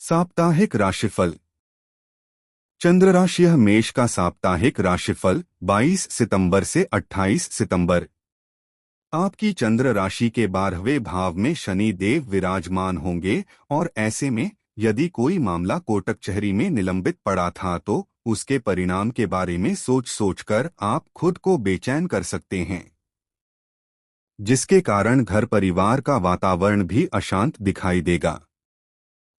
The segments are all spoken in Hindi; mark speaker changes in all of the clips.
Speaker 1: साप्ताहिक राशिफल। चंद्र राशि मेष का साप्ताहिक राशिफल 22 सितंबर से 28 सितंबर। आपकी चंद्र राशि के 12वें भाव में शनि देव विराजमान होंगे और ऐसे में यदि कोई मामला कोर्ट कचहरी में निलंबित पड़ा था तो उसके परिणाम के बारे में सोच सोचकर आप खुद को बेचैन कर सकते हैं, जिसके कारण घर परिवार का वातावरण भी अशांत दिखाई देगा।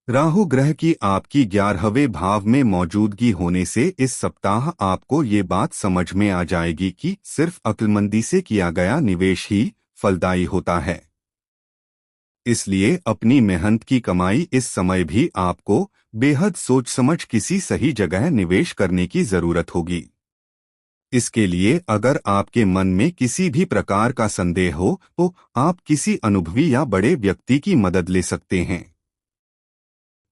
Speaker 1: राहु ग्रह की आपकी 11वें भाव में मौजूदगी होने से इस सप्ताह आपको ये बात समझ में आ जाएगी कि सिर्फ अक्लमंदी से किया गया निवेश ही फलदायी होता है। इसलिए अपनी मेहनत की कमाई इस समय भी आपको बेहद सोच समझ किसी सही जगह निवेश करने की जरूरत होगी। इसके लिए अगर आपके मन में किसी भी प्रकार का संदेह हो तो आप किसी अनुभवी या बड़े व्यक्ति की मदद ले सकते हैं।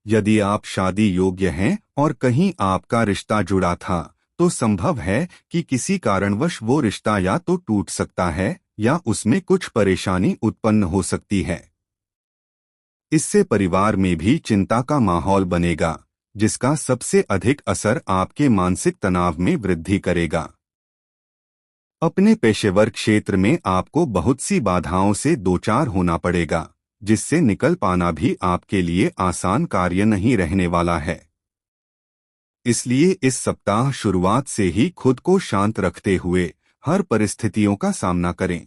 Speaker 1: यदि आप शादी योग्य हैं और कहीं आपका रिश्ता जुड़ा था तो संभव है कि किसी कारणवश वो रिश्ता या तो टूट सकता है या उसमें कुछ परेशानी उत्पन्न हो सकती है। इससे परिवार में भी चिंता का माहौल बनेगा, जिसका सबसे अधिक असर आपके मानसिक तनाव में वृद्धि करेगा। अपने पेशेवर क्षेत्र में आपको बहुत सी बाधाओं से दो चार होना पड़ेगा, जिससे निकल पाना भी आपके लिए आसान कार्य नहीं रहने वाला है। इसलिए इस सप्ताह शुरुआत से ही खुद को शांत रखते हुए हर परिस्थितियों का सामना करें,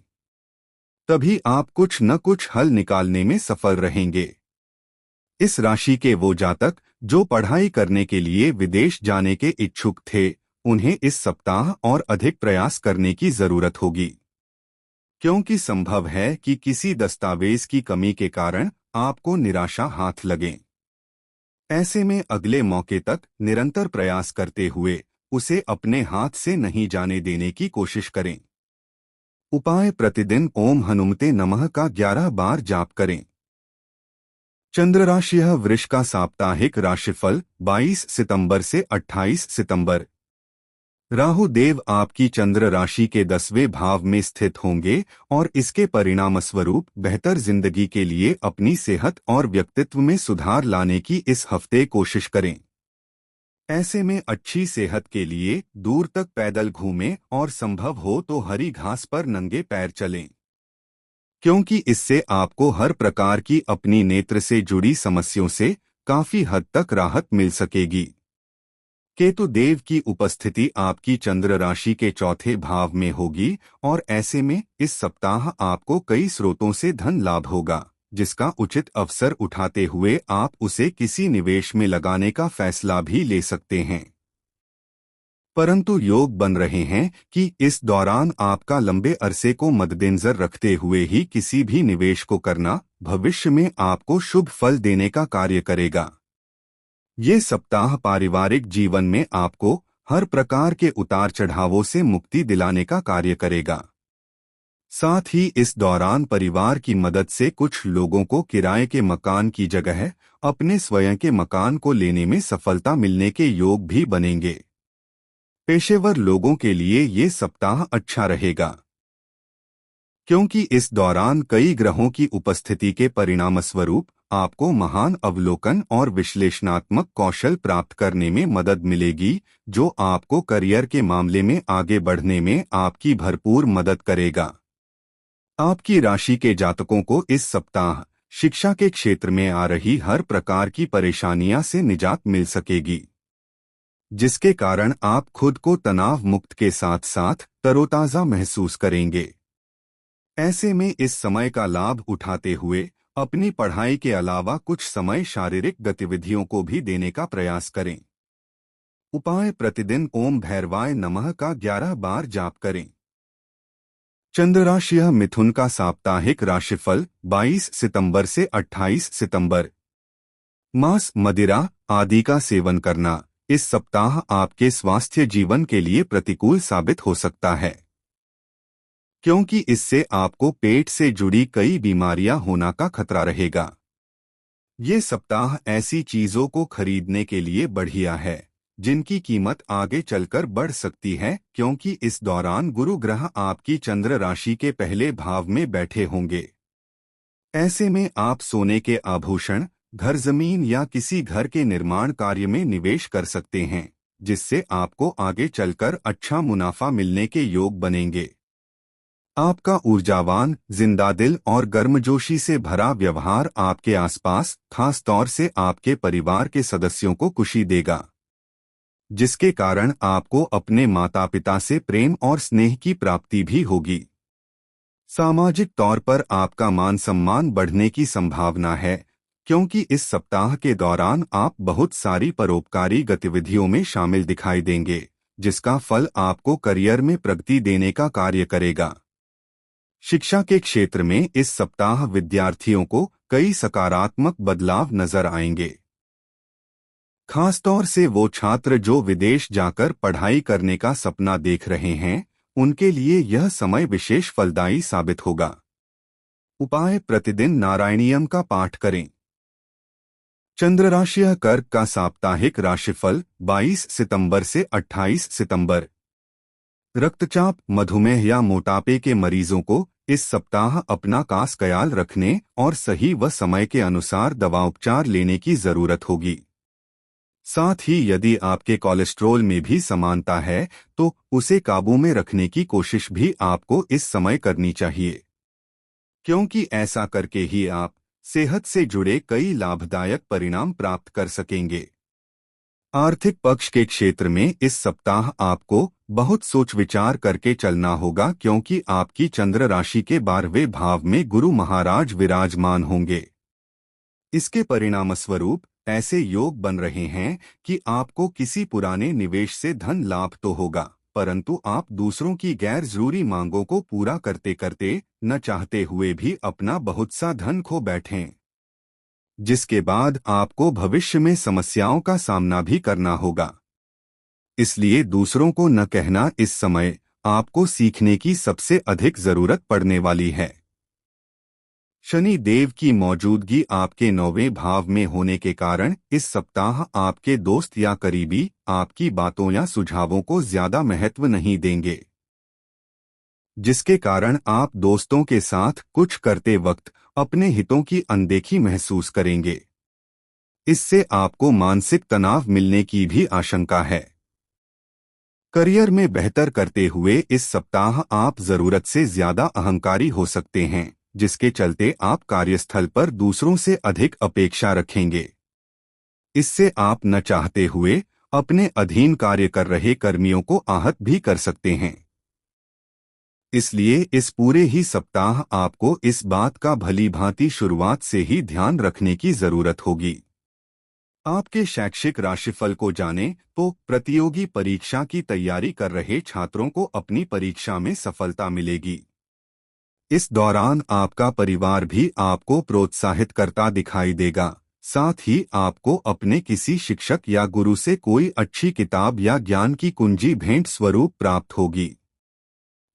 Speaker 1: तभी आप कुछ न कुछ हल निकालने में सफल रहेंगे। इस राशि के वो जातक जो पढ़ाई करने के लिए विदेश जाने के इच्छुक थे, उन्हें इस सप्ताह और अधिक प्रयास करने की जरूरत होगी, क्योंकि संभव है कि किसी दस्तावेज की कमी के कारण आपको निराशा हाथ लगे। ऐसे में अगले मौके तक निरंतर प्रयास करते हुए उसे अपने हाथ से नहीं जाने देने की कोशिश करें। उपाय: प्रतिदिन ओम हनुमते नमः का 11 बार जाप करें। चंद्र राशि वृष का साप्ताहिक राशिफल 22 सितंबर से 28 सितंबर। राहु देव आपकी चंद्र राशि के 10वें भाव में स्थित होंगे और इसके परिणामस्वरूप बेहतर जिंदगी के लिए अपनी सेहत और व्यक्तित्व में सुधार लाने की इस हफ्ते कोशिश करें। ऐसे में अच्छी सेहत के लिए दूर तक पैदल घूमें और संभव हो तो हरी घास पर नंगे पैर चलें, क्योंकि इससे आपको हर प्रकार की अपनी नेत्र से जुड़ी समस्याओं से काफी हद तक राहत मिल सकेगी। केतु देव की उपस्थिति आपकी चंद्र राशि के 4थे भाव में होगी और ऐसे में इस सप्ताह आपको कई स्रोतों से धन लाभ होगा, जिसका उचित अवसर उठाते हुए आप उसे किसी निवेश में लगाने का फैसला भी ले सकते हैं। परंतु योग बन रहे हैं कि इस दौरान आपका लंबे अरसे को मद्देनजर रखते हुए ही किसी भी निवेश को करना भविष्य में आपको शुभ फल देने का कार्य करेगा। ये सप्ताह पारिवारिक जीवन में आपको हर प्रकार के उतार चढ़ावों से मुक्ति दिलाने का कार्य करेगा। साथ ही इस दौरान परिवार की मदद से कुछ लोगों को किराए के मकान की जगह अपने स्वयं के मकान को लेने में सफलता मिलने के योग भी बनेंगे। पेशेवर लोगों के लिए ये सप्ताह अच्छा रहेगा, क्योंकि इस दौरान कई ग्रहों की उपस्थिति के परिणामस्वरूप आपको महान अवलोकन और विश्लेषणात्मक कौशल प्राप्त करने में मदद मिलेगी, जो आपको करियर के मामले में आगे बढ़ने में आपकी भरपूर मदद करेगा। आपकी राशि के जातकों को इस सप्ताह शिक्षा के क्षेत्र में आ रही हर प्रकार की परेशानियां से निजात मिल सकेगी, जिसके कारण आप खुद को तनाव मुक्त के साथ साथ तरोताजा महसूस करेंगे। ऐसे में इस समय का लाभ उठाते हुए अपनी पढ़ाई के अलावा कुछ समय शारीरिक गतिविधियों को भी देने का प्रयास करें। उपाय: प्रतिदिन ओम भैरवाय नमः का 11 बार जाप करें। चंद्र राशि मिथुन का साप्ताहिक राशिफल 22 सितंबर से 28 सितंबर। मांस, मदिरा आदि का सेवन करना इस सप्ताह आपके स्वास्थ्य जीवन के लिए प्रतिकूल साबित हो सकता है, क्योंकि इससे आपको पेट से जुड़ी कई बीमारियां होना का खतरा रहेगा। ये सप्ताह ऐसी चीजों को खरीदने के लिए बढ़िया है जिनकी कीमत आगे चलकर बढ़ सकती है, क्योंकि इस दौरान गुरु ग्रह आपकी चंद्र राशि के पहले भाव में बैठे होंगे। ऐसे में आप सोने के आभूषण, घर, जमीन या किसी घर के निर्माण कार्य में निवेश कर सकते हैं, जिससे आपको आगे चलकर अच्छा मुनाफा मिलने के योग बनेंगे। आपका ऊर्जावान, जिंदा दिल और गर्मजोशी से भरा व्यवहार आपके आसपास, खास तौर से आपके परिवार के सदस्यों को खुशी देगा, जिसके कारण आपको अपने माता पिता से प्रेम और स्नेह की प्राप्ति भी होगी। सामाजिक तौर पर आपका मान सम्मान बढ़ने की संभावना है, क्योंकि इस सप्ताह के दौरान आप बहुत सारी परोपकारी गतिविधियों में शामिल दिखाई देंगे, जिसका फल आपको करियर में प्रगति देने का कार्य करेगा। शिक्षा के क्षेत्र में इस सप्ताह विद्यार्थियों को कई सकारात्मक बदलाव नजर आएंगे। खासतौर से वो छात्र जो विदेश जाकर पढ़ाई करने का सपना देख रहे हैं, उनके लिए यह समय विशेष फलदायी साबित होगा। उपाय: प्रतिदिन नारायणीयम का पाठ करें। चंद्र राशि कर्क का साप्ताहिक राशिफल 22 सितंबर से 28 सितंबर। रक्तचाप, मधुमेह या मोटापे के मरीजों को इस सप्ताह अपना खास ख्याल रखने और सही व समय के अनुसार दवा उपचार लेने की जरूरत होगी। साथ ही यदि आपके कोलेस्ट्रॉल में भी समानता है तो उसे काबू में रखने की कोशिश भी आपको इस समय करनी चाहिए, क्योंकि ऐसा करके ही आप सेहत से जुड़े कई लाभदायक परिणाम प्राप्त कर सकेंगे। आर्थिक पक्ष के क्षेत्र में इस सप्ताह आपको बहुत सोच विचार करके चलना होगा, क्योंकि आपकी चंद्र राशि के 12वें भाव में गुरु महाराज विराजमान होंगे। इसके परिणामस्वरूप ऐसे योग बन रहे हैं कि आपको किसी पुराने निवेश से धन लाभ तो होगा, परंतु आप दूसरों की गैर जरूरी मांगों को पूरा करते करते न चाहते हुए भी अपना बहुत सा धन खो बैठें, जिसके बाद आपको भविष्य में समस्याओं का सामना भी करना होगा। इसलिए दूसरों को न कहना इस समय आपको सीखने की सबसे अधिक जरूरत पड़ने वाली है। शनि देव की मौजूदगी आपके 9वें भाव में होने के कारण इस सप्ताह आपके दोस्त या करीबी आपकी बातों या सुझावों को ज्यादा महत्व नहीं देंगे, जिसके कारण आप दोस्तों के साथ कुछ करते वक्त अपने हितों की अनदेखी महसूस करेंगे। इससे आपको मानसिक तनाव मिलने की भी आशंका है। करियर में बेहतर करते हुए इस सप्ताह आप जरूरत से ज्यादा अहंकारी हो सकते हैं, जिसके चलते आप कार्यस्थल पर दूसरों से अधिक अपेक्षा रखेंगे। इससे आप न चाहते हुए अपने अधीन कार्य कर रहे कर्मियों को आहत भी कर सकते हैं। इसलिए इस पूरे ही सप्ताह आपको इस बात का भलीभांति शुरुआत से ही ध्यान रखने की जरूरत होगी। आपके शैक्षिक राशिफल को जानें तो प्रतियोगी परीक्षा की तैयारी कर रहे छात्रों को अपनी परीक्षा में सफलता मिलेगी। इस दौरान आपका परिवार भी आपको प्रोत्साहित करता दिखाई देगा। साथ ही आपको अपने किसी शिक्षक या गुरु से कोई अच्छी किताब या ज्ञान की कुंजी भेंट स्वरूप प्राप्त होगी।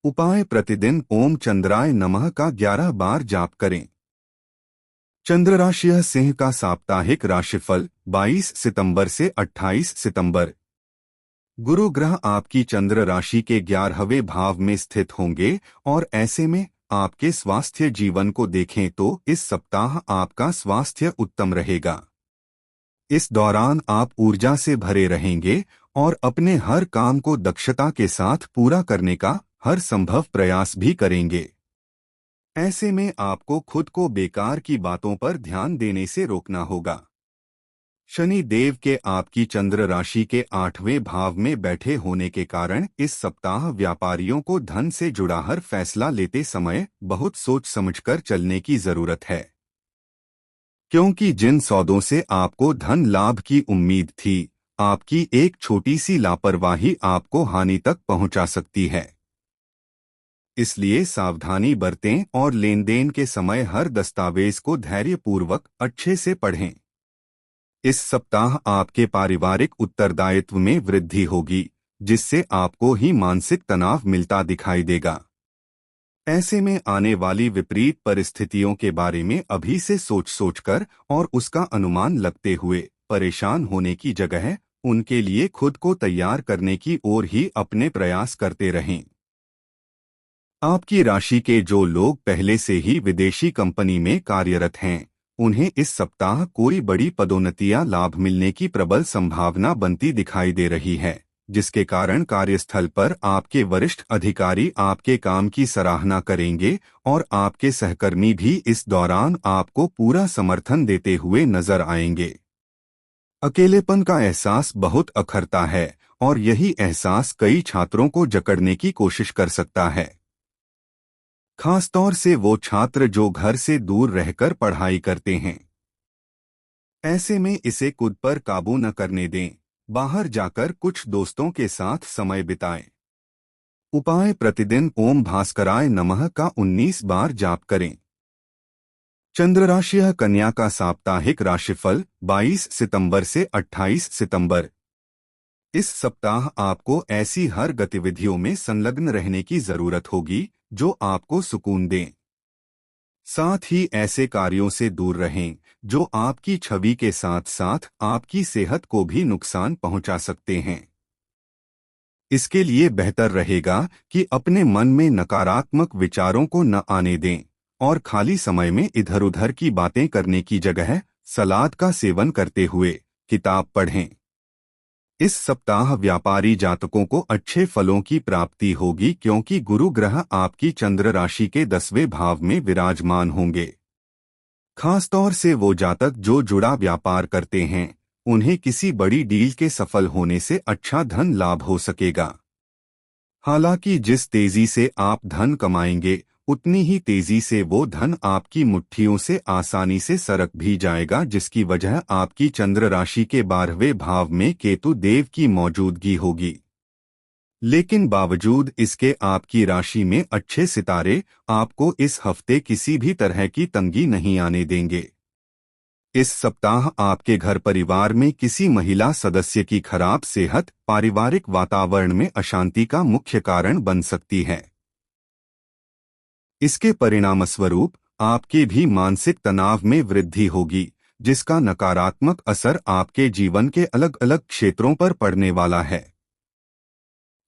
Speaker 1: उपाय: प्रतिदिन ओम चंद्राय नमः का 11 बार जाप करें। चंद्र राशि सिंह का साप्ताहिक राशिफल 22 सितंबर से 28 सितंबर। गुरु ग्रह आपकी चंद्र राशि के 11वें भाव में स्थित होंगे और ऐसे में आपके स्वास्थ्य जीवन को देखें तो इस सप्ताह आपका स्वास्थ्य उत्तम रहेगा। इस दौरान आप ऊर्जा से भरे रहेंगे और अपने हर काम को दक्षता के साथ पूरा करने का हर संभव प्रयास भी करेंगे। ऐसे में आपको खुद को बेकार की बातों पर ध्यान देने से रोकना होगा। शनि देव के आपकी चंद्र राशि के 8वें भाव में बैठे होने के कारण इस सप्ताह व्यापारियों को धन से जुड़ा हर फैसला लेते समय बहुत सोच समझकर चलने की जरूरत है, क्योंकि जिन सौदों से आपको धन लाभ की उम्मीद थी, आपकी एक छोटी सी लापरवाही आपको हानि तक पहुंचा सकती है। इसलिए सावधानी बरतें और लेन देन के समय हर दस्तावेज को धैर्यपूर्वक अच्छे से पढ़ें। इस सप्ताह आपके पारिवारिक उत्तरदायित्व में वृद्धि होगी, जिससे आपको ही मानसिक तनाव मिलता दिखाई देगा। ऐसे में आने वाली विपरीत परिस्थितियों के बारे में अभी से सोचकर और उसका अनुमान लगते हुए परेशान होने की जगह उनके लिए खुद को तैयार करने की ओर ही अपने प्रयास करते रहें। आपकी राशि के जो लोग पहले से ही विदेशी कंपनी में कार्यरत हैं, उन्हें इस सप्ताह कोई बड़ी पदोन्नति या लाभ मिलने की प्रबल संभावना बनती दिखाई दे रही है, जिसके कारण कार्यस्थल पर आपके वरिष्ठ अधिकारी आपके काम की सराहना करेंगे और आपके सहकर्मी भी इस दौरान आपको पूरा समर्थन देते हुए नजर आएंगे। अकेलेपन का एहसास बहुत अखरता है और यही एहसास कई छात्रों को जकड़ने की कोशिश कर सकता है, खासतौर से वो छात्र जो घर से दूर रहकर पढ़ाई करते हैं। ऐसे में इसे खुद पर काबू न करने दें। बाहर जाकर कुछ दोस्तों के साथ समय बिताएं। उपाय: प्रतिदिन ओम भास्कराय नमः का 19 बार जाप करें। चंद्र राशि कन्या का साप्ताहिक राशिफल 22 सितंबर से 28 सितंबर। इस सप्ताह आपको ऐसी हर गतिविधियों में संलग्न रहने की जरूरत होगी जो आपको सुकून दें। साथ ही ऐसे कार्यों से दूर रहें जो आपकी छवि के साथ साथ आपकी सेहत को भी नुकसान पहुंचा सकते हैं। इसके लिए बेहतर रहेगा कि अपने मन में नकारात्मक विचारों को न आने दें और खाली समय में इधर-उधर की बातें करने की जगह सलाद का सेवन करते हुए किताब पढ़ें। इस सप्ताह व्यापारी जातकों को अच्छे फलों की प्राप्ति होगी क्योंकि गुरु ग्रह आपकी चंद्र राशि के 10वें भाव में विराजमान होंगे। खासतौर से वो जातक जो जुड़ा व्यापार करते हैं, उन्हें किसी बड़ी डील के सफल होने से अच्छा धन लाभ हो सकेगा। हालांकि जिस तेजी से आप धन कमाएंगे, उतनी ही तेजी से वो धन आपकी मुट्ठियों से आसानी से सरक भी जाएगा, जिसकी वजह आपकी चंद्र राशि के 12वें भाव में केतु देव की मौजूदगी होगी। लेकिन बावजूद इसके आपकी राशि में अच्छे सितारे आपको इस हफ्ते किसी भी तरह की तंगी नहीं आने देंगे। इस सप्ताह आपके घर परिवार में किसी महिला सदस्य की खराब सेहत पारिवारिक वातावरण में अशांति का मुख्य कारण बन सकती है। इसके परिणामस्वरूप आपके भी मानसिक तनाव में वृद्धि होगी, जिसका नकारात्मक असर आपके जीवन के अलग अलग क्षेत्रों पर पड़ने वाला है।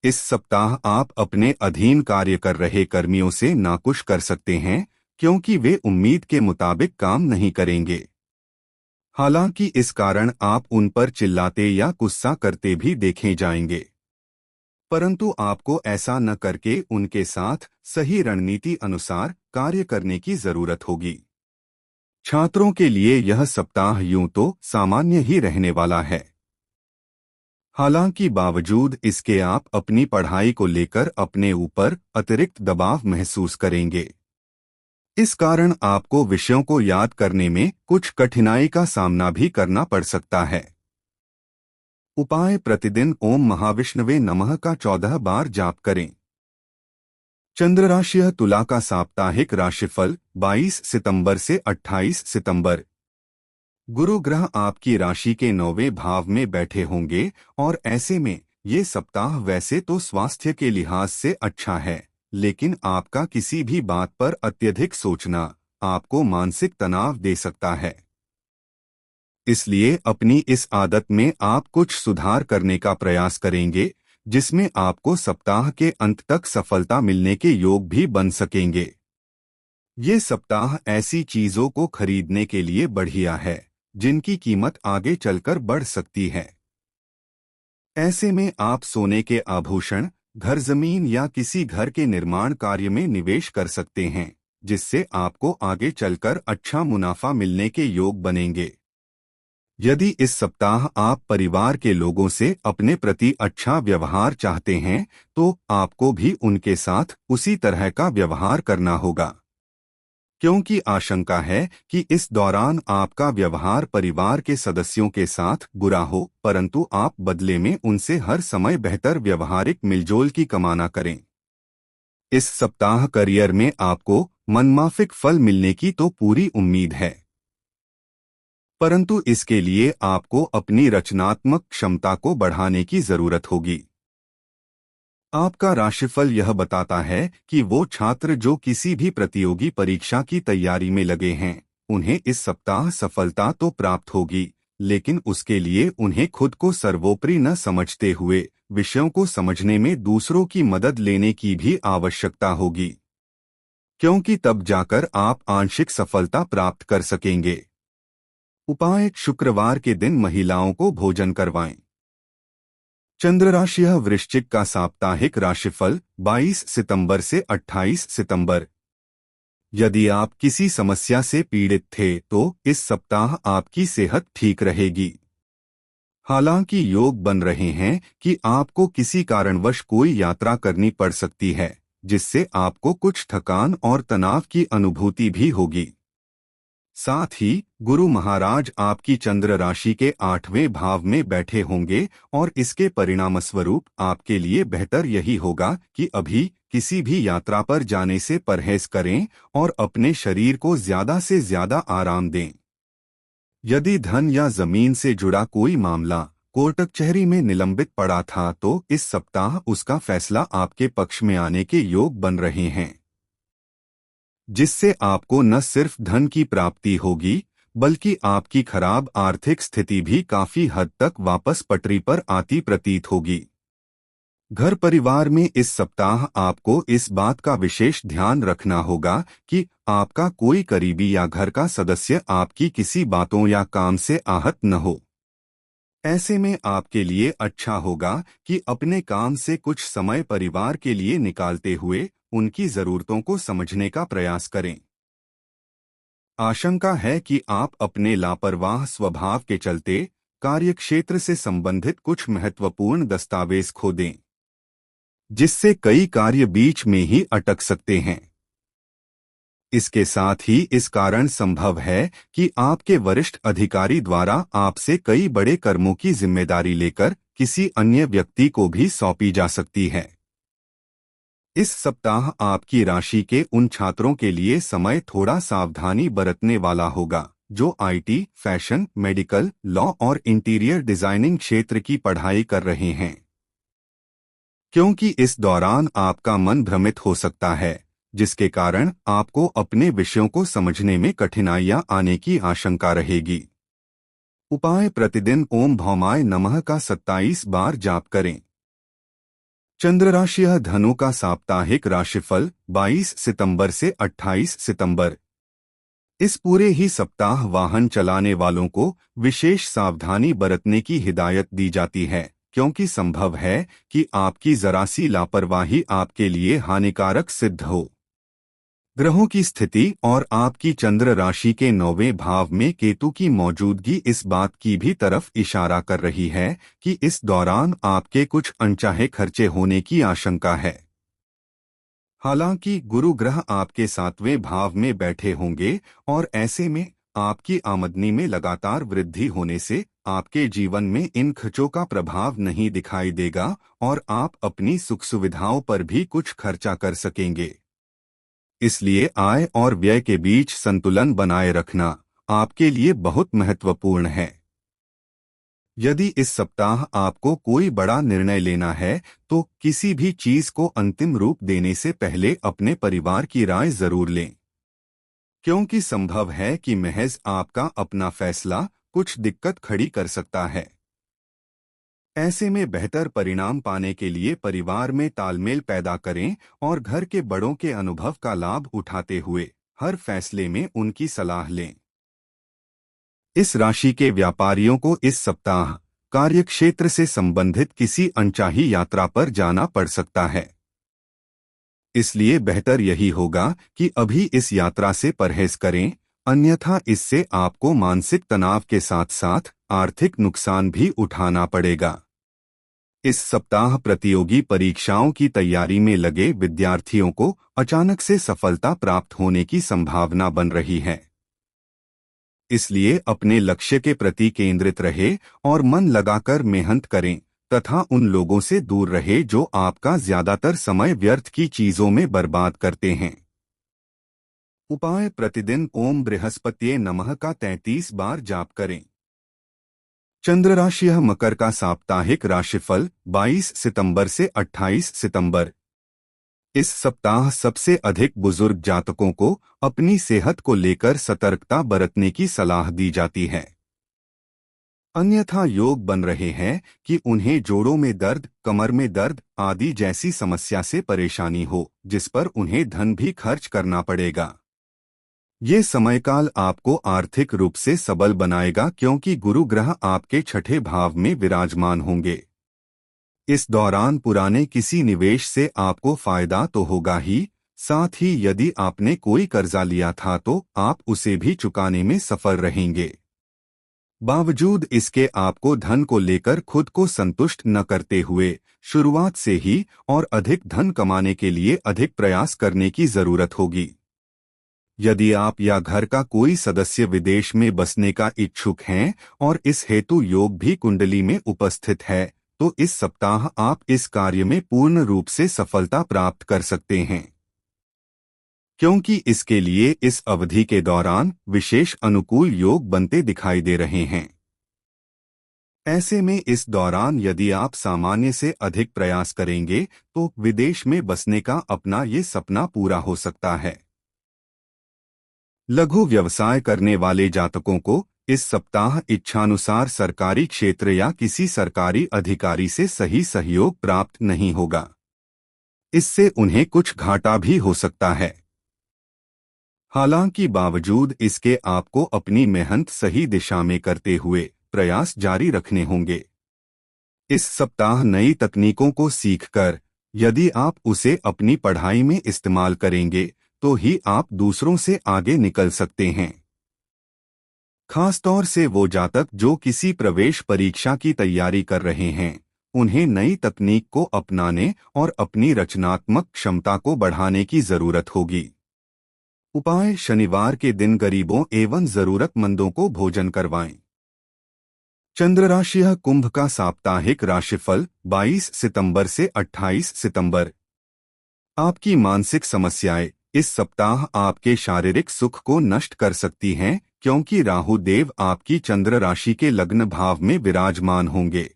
Speaker 1: इस सप्ताह आप अपने अधीन कार्य कर रहे कर्मियों से नाखुश कर सकते हैं क्योंकि वे उम्मीद के मुताबिक काम नहीं करेंगे। हालांकि इस कारण आप उन पर चिल्लाते या गुस्सा करते भी देखे जाएंगे, परंतु आपको ऐसा न करके उनके साथ सही रणनीति अनुसार कार्य करने की जरूरत होगी। छात्रों के लिए यह सप्ताह यूं तो सामान्य ही रहने वाला है। हालांकि बावजूद इसके आप अपनी पढ़ाई को लेकर अपने ऊपर अतिरिक्त दबाव महसूस करेंगे। इस कारण आपको विषयों को याद करने में कुछ कठिनाई का सामना भी करना पड़ सकता है। उपाय: प्रतिदिन ओम महाविष्णवे नमः का 14 बार जाप करें। चंद्र राशि तुला का साप्ताहिक राशिफल 22 सितंबर से 28 सितंबर। गुरु ग्रह आपकी राशि के 9वें भाव में बैठे होंगे और ऐसे में ये सप्ताह वैसे तो स्वास्थ्य के लिहाज से अच्छा है, लेकिन आपका किसी भी बात पर अत्यधिक सोचना आपको मानसिक तनाव दे सकता है। इसलिए अपनी इस आदत में आप कुछ सुधार करने का प्रयास करेंगे, जिसमें आपको सप्ताह के अंत तक सफलता मिलने के योग भी बन सकेंगे। ये सप्ताह ऐसी चीजों को खरीदने के लिए बढ़िया है जिनकी कीमत आगे चलकर बढ़ सकती है। ऐसे में आप सोने के आभूषण, घर जमीन या किसी घर के निर्माण कार्य में निवेश कर सकते हैं, जिससे आपको आगे चलकर अच्छा मुनाफा मिलने के योग बनेंगे। यदि इस सप्ताह आप परिवार के लोगों से अपने प्रति अच्छा व्यवहार चाहते हैं, तो आपको भी उनके साथ उसी तरह का व्यवहार करना होगा, क्योंकि आशंका है कि इस दौरान आपका व्यवहार परिवार के सदस्यों के साथ बुरा हो, परंतु आप बदले में उनसे हर समय बेहतर व्यवहारिक मिलजोल की कामना करें। इस सप्ताह करियर में आपको मनमाफिक फल मिलने की तो पूरी उम्मीद है, परंतु इसके लिए आपको अपनी रचनात्मक क्षमता को बढ़ाने की जरूरत होगी। आपका राशिफल यह बताता है कि वो छात्र जो किसी भी प्रतियोगी परीक्षा की तैयारी में लगे हैं, उन्हें इस सप्ताह सफलता तो प्राप्त होगी, लेकिन उसके लिए उन्हें खुद को सर्वोपरि न समझते हुए विषयों को समझने में दूसरों की मदद लेने की भी आवश्यकता होगी, क्योंकि तब जाकर आप आंशिक सफलता प्राप्त कर सकेंगे। उपाय: शुक्रवार के दिन महिलाओं को भोजन करवाएं। चंद्र राशि: वृश्चिक का साप्ताहिक राशिफल 22 सितंबर से 28 सितंबर। यदि आप किसी समस्या से पीड़ित थे तो इस सप्ताह आपकी सेहत ठीक रहेगी। हालांकि योग बन रहे हैं कि आपको किसी कारणवश कोई यात्रा करनी पड़ सकती है, जिससे आपको कुछ थकान और तनाव की अनुभूति भी होगी। साथ ही गुरु महाराज आपकी चंद्र राशि के 8वें भाव में बैठे होंगे और इसके परिणामस्वरूप आपके लिए बेहतर यही होगा कि अभी किसी भी यात्रा पर जाने से परहेज करें और अपने शरीर को ज्यादा से ज्यादा आराम दें। यदि धन या जमीन से जुड़ा कोई मामला कोर्ट कचहरी में निलंबित पड़ा था तो इस सप्ताह उसका फैसला आपके पक्ष में आने के योग बन रहे हैं, जिससे आपको न सिर्फ धन की प्राप्ति होगी बल्कि आपकी खराब आर्थिक स्थिति भी काफी हद तक वापस पटरी पर आती प्रतीत होगी। घर परिवार में इस सप्ताह आपको इस बात का विशेष ध्यान रखना होगा कि आपका कोई करीबी या घर का सदस्य आपकी किसी बातों या काम से आहत न हो। ऐसे में आपके लिए अच्छा होगा कि अपने काम से कुछ समय परिवार के लिए निकालते हुए उनकी जरूरतों को समझने का प्रयास करें। आशंका है कि आप अपने लापरवाह स्वभाव के चलते कार्यक्षेत्र से संबंधित कुछ महत्वपूर्ण दस्तावेज खो दें, जिससे कई कार्य बीच में ही अटक सकते हैं। इसके साथ ही इस कारण संभव है कि आपके वरिष्ठ अधिकारी द्वारा आपसे कई बड़े कर्मों की जिम्मेदारी लेकर किसी अन्य व्यक्ति को भी सौंपी जा सकती है। इस सप्ताह आपकी राशि के उन छात्रों के लिए समय थोड़ा सावधानी बरतने वाला होगा जो आईटी, फैशन, मेडिकल, लॉ और इंटीरियर डिजाइनिंग क्षेत्र की पढ़ाई कर रहे हैं, क्योंकि इस दौरान आपका मन भ्रमित हो सकता है, जिसके कारण आपको अपने विषयों को समझने में कठिनाइयां आने की आशंका रहेगी। उपाय: प्रतिदिन ओम भौमाय नमः का 27 बार जाप करें। चंद्र राशि: धनु का साप्ताहिक राशिफल 22 सितंबर से 28 सितंबर। इस पूरे ही सप्ताह वाहन चलाने वालों को विशेष सावधानी बरतने की हिदायत दी जाती है, क्योंकि संभव है कि आपकी जरा सी लापरवाही आपके लिए हानिकारक सिद्ध हो। ग्रहों की स्थिति और आपकी चंद्र राशि के 9वें भाव में केतु की मौजूदगी इस बात की भी तरफ इशारा कर रही है कि इस दौरान आपके कुछ अनचाहे खर्चे होने की आशंका है। हालांकि गुरु ग्रह आपके 7वें भाव में बैठे होंगे और ऐसे में आपकी आमदनी में लगातार वृद्धि होने से आपके जीवन में इन खर्चों का प्रभाव नहीं दिखाई देगा और आप अपनी सुख सुविधाओं पर भी कुछ खर्चा कर सकेंगे। इसलिए आय और व्यय के बीच संतुलन बनाए रखना आपके लिए बहुत महत्वपूर्ण है। यदि इस सप्ताह आपको कोई बड़ा निर्णय लेना है तो किसी भी चीज को अंतिम रूप देने से पहले अपने परिवार की राय जरूर लें, क्योंकि संभव है कि महज आपका अपना फैसला कुछ दिक्कत खड़ी कर सकता है। ऐसे में बेहतर परिणाम पाने के लिए परिवार में तालमेल पैदा करें और घर के बड़ों के अनुभव का लाभ उठाते हुए हर फैसले में उनकी सलाह लें। इस राशि के व्यापारियों को इस सप्ताह कार्यक्षेत्र से संबंधित किसी अनचाही यात्रा पर जाना पड़ सकता है, इसलिए बेहतर यही होगा कि अभी इस यात्रा से परहेज करें, अन्यथा इससे आपको मानसिक तनाव के साथ साथ आर्थिक नुकसान भी उठाना पड़ेगा। इस सप्ताह प्रतियोगी परीक्षाओं की तैयारी में लगे विद्यार्थियों को अचानक से सफलता प्राप्त होने की संभावना बन रही है, इसलिए अपने लक्ष्य के प्रति केंद्रित रहे और मन लगाकर मेहनत करें तथा उन लोगों से दूर रहे जो आपका ज्यादातर समय व्यर्थ की चीजों में बर्बाद करते हैं। उपाय: प्रतिदिन ओम बृहस्पतिये नमः का 33 बार जाप करें। चंद्र राशि: मकर का साप्ताहिक राशिफल 22 सितंबर से 28 सितंबर। इस सप्ताह सबसे अधिक बुजुर्ग जातकों को अपनी सेहत को लेकर सतर्कता बरतने की सलाह दी जाती है, अन्यथा योग बन रहे हैं कि उन्हें जोड़ों में दर्द, कमर में दर्द आदि जैसी समस्या से परेशानी हो, जिस पर उन्हें धन भी खर्च करना पड़ेगा। ये समयकाल आपको आर्थिक रूप से सबल बनाएगा क्योंकि गुरु ग्रह आपके छठे भाव में विराजमान होंगे। इस दौरान पुराने किसी निवेश से आपको फायदा तो होगा ही, साथ ही यदि आपने कोई कर्जा लिया था तो आप उसे भी चुकाने में सफल रहेंगे। बावजूद इसके आपको धन को लेकर खुद को संतुष्ट न करते हुए शुरुआत से ही और अधिक धन कमाने के लिए अधिक प्रयास करने की जरूरत होगी। यदि आप या घर का कोई सदस्य विदेश में बसने का इच्छुक हैं और इस हेतु योग भी कुंडली में उपस्थित है, तो इस सप्ताह आप इस कार्य में पूर्ण रूप से सफलता प्राप्त कर सकते हैं, क्योंकि इसके लिए इस अवधि के दौरान विशेष अनुकूल योग बनते दिखाई दे रहे हैं। ऐसे में इस दौरान यदि आप सामान्य से अधिक प्रयास करेंगे तो विदेश में बसने का अपना ये सपना पूरा हो सकता है। लघु व्यवसाय करने वाले जातकों को इस सप्ताह इच्छानुसार सरकारी क्षेत्र या किसी सरकारी अधिकारी से सही सहयोग प्राप्त नहीं होगा। इससे उन्हें कुछ घाटा भी हो सकता है। हालांकि बावजूद इसके आपको अपनी मेहनत सही दिशा में करते हुए प्रयास जारी रखने होंगे। इस सप्ताह नई तकनीकों को सीखकर यदि आप उसे अपनी पढ़ाई में इस्तेमाल करेंगे तो ही आप दूसरों से आगे निकल सकते हैं। खासतौर से वो जातक जो किसी प्रवेश परीक्षा की तैयारी कर रहे हैं, उन्हें नई तकनीक को अपनाने और अपनी रचनात्मक क्षमता को बढ़ाने की जरूरत होगी। उपाय: शनिवार के दिन गरीबों एवं जरूरतमंदों को भोजन करवाएं। चंद्र राशि कुंभ का साप्ताहिक राशिफल 22 सितंबर से 28 सितंबर। आपकी मानसिक समस्याएं इस सप्ताह आपके शारीरिक सुख को नष्ट कर सकती हैं, क्योंकि राहु देव आपकी चंद्र राशि के लग्न भाव में विराजमान होंगे,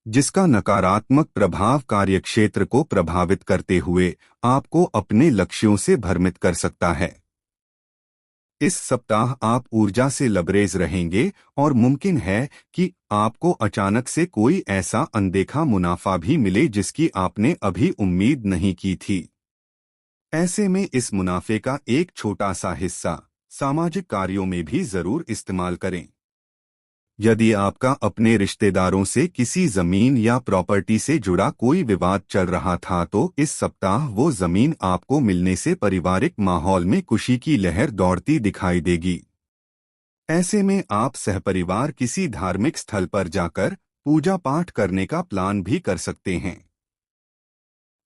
Speaker 1: जिसका नकारात्मक प्रभाव कार्यक्षेत्र को प्रभावित करते हुए आपको अपने लक्ष्यों से भ्रमित कर सकता है। इस सप्ताह आप ऊर्जा से लबरेज रहेंगे और मुमकिन है कि आपको अचानक से कोई ऐसा अनदेखा मुनाफा भी मिले जिसकी आपने अभी उम्मीद नहीं की थी। ऐसे में इस मुनाफे का एक छोटा सा हिस्सा सामाजिक कार्यों में भी जरूर इस्तेमाल करें। यदि आपका अपने रिश्तेदारों से किसी जमीन या प्रॉपर्टी से जुड़ा कोई विवाद चल रहा था तो इस सप्ताह वो जमीन आपको मिलने से पारिवारिक माहौल में खुशी की लहर दौड़ती दिखाई देगी। ऐसे में आप सहपरिवार किसी धार्मिक स्थल पर जाकर पूजा पाठ करने का प्लान भी कर सकते हैं।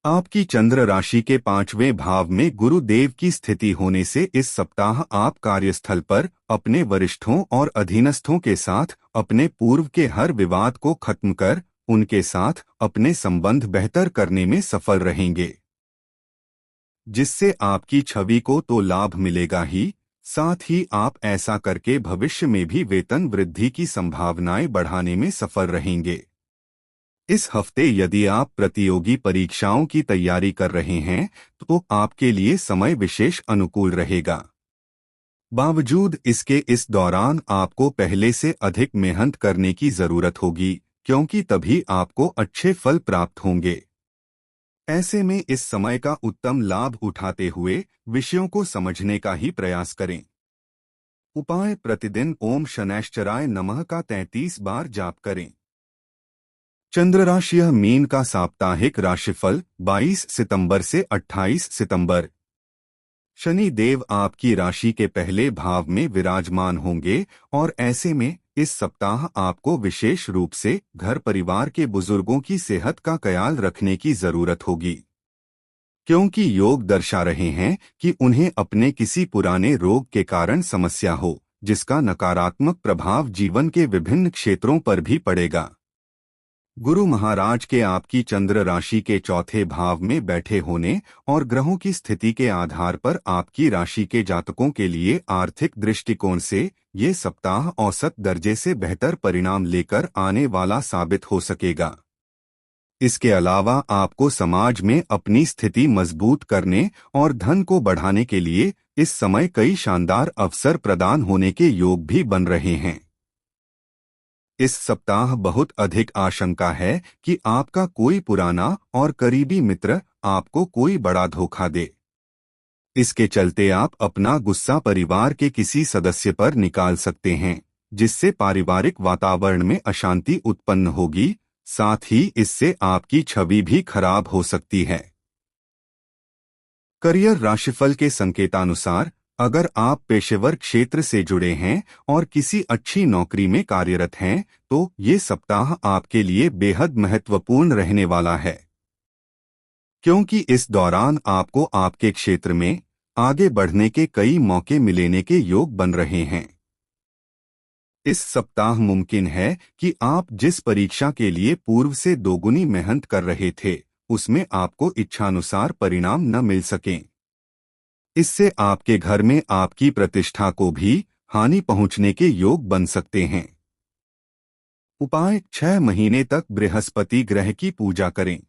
Speaker 1: आपकी चंद्र राशि के 5वें भाव में गुरुदेव की स्थिति होने से इस सप्ताह आप कार्यस्थल पर अपने वरिष्ठों और अधीनस्थों के साथ अपने पूर्व के हर विवाद को खत्म कर उनके साथ अपने संबंध बेहतर करने में सफल रहेंगे, जिससे आपकी छवि को तो लाभ मिलेगा ही, साथ ही आप ऐसा करके भविष्य में भी वेतन वृद्धि की संभावनाएं बढ़ाने में सफल रहेंगे। इस हफ्ते यदि आप प्रतियोगी परीक्षाओं की तैयारी कर रहे हैं तो आपके लिए समय विशेष अनुकूल रहेगा। बावजूद इसके इस दौरान आपको पहले से अधिक मेहनत करने की जरूरत होगी, क्योंकि तभी आपको अच्छे फल प्राप्त होंगे। ऐसे में इस समय का उत्तम लाभ उठाते हुए विषयों को समझने का ही प्रयास करें। उपाय: प्रतिदिन ओम शनैश्चराय नमः का 33 बार जाप करें। चंद्र राशि मीन का साप्ताहिक राशिफल 22 सितंबर से 28 सितंबर। शनि देव आपकी राशि के पहले भाव में विराजमान होंगे और ऐसे में इस सप्ताह आपको विशेष रूप से घर परिवार के बुजुर्गों की सेहत का ख्याल रखने की जरूरत होगी, क्योंकि योग दर्शा रहे हैं कि उन्हें अपने किसी पुराने रोग के कारण समस्या हो, जिसका नकारात्मक प्रभाव जीवन के विभिन्न क्षेत्रों पर भी पड़ेगा। गुरु महाराज के आपकी चंद्र राशि के चौथे भाव में बैठे होने और ग्रहों की स्थिति के आधार पर आपकी राशि के जातकों के लिए आर्थिक दृष्टिकोण से ये सप्ताह औसत दर्जे से बेहतर परिणाम लेकर आने वाला साबित हो सकेगा। इसके अलावा आपको समाज में अपनी स्थिति मजबूत करने और धन को बढ़ाने के लिए इस समय कई शानदार अवसर प्रदान होने के योग भी बन रहे हैं। इस सप्ताह बहुत अधिक आशंका है कि आपका कोई पुराना और करीबी मित्र आपको कोई बड़ा धोखा दे। इसके चलते आप अपना गुस्सा परिवार के किसी सदस्य पर निकाल सकते हैं, जिससे पारिवारिक वातावरण में अशांति उत्पन्न होगी। साथ ही इससे आपकी छवि भी खराब हो सकती है। करियर राशिफल के संकेतानुसार अगर आप पेशेवर क्षेत्र से जुड़े हैं और किसी अच्छी नौकरी में कार्यरत हैं, तो ये सप्ताह आपके लिए बेहद महत्वपूर्ण रहने वाला है, क्योंकि इस दौरान आपको आपके क्षेत्र में आगे बढ़ने के कई मौके मिलने के योग बन रहे हैं। इस सप्ताह मुमकिन है कि आप जिस परीक्षा के लिए पूर्व से दोगुनी मेहनत कर रहे थे, उसमें आपको इच्छानुसार परिणाम न मिल सकें। इससे आपके घर में आपकी प्रतिष्ठा को भी हानि पहुंचने के योग बन सकते हैं। उपाय: 6 महीने तक बृहस्पति ग्रह की पूजा करें।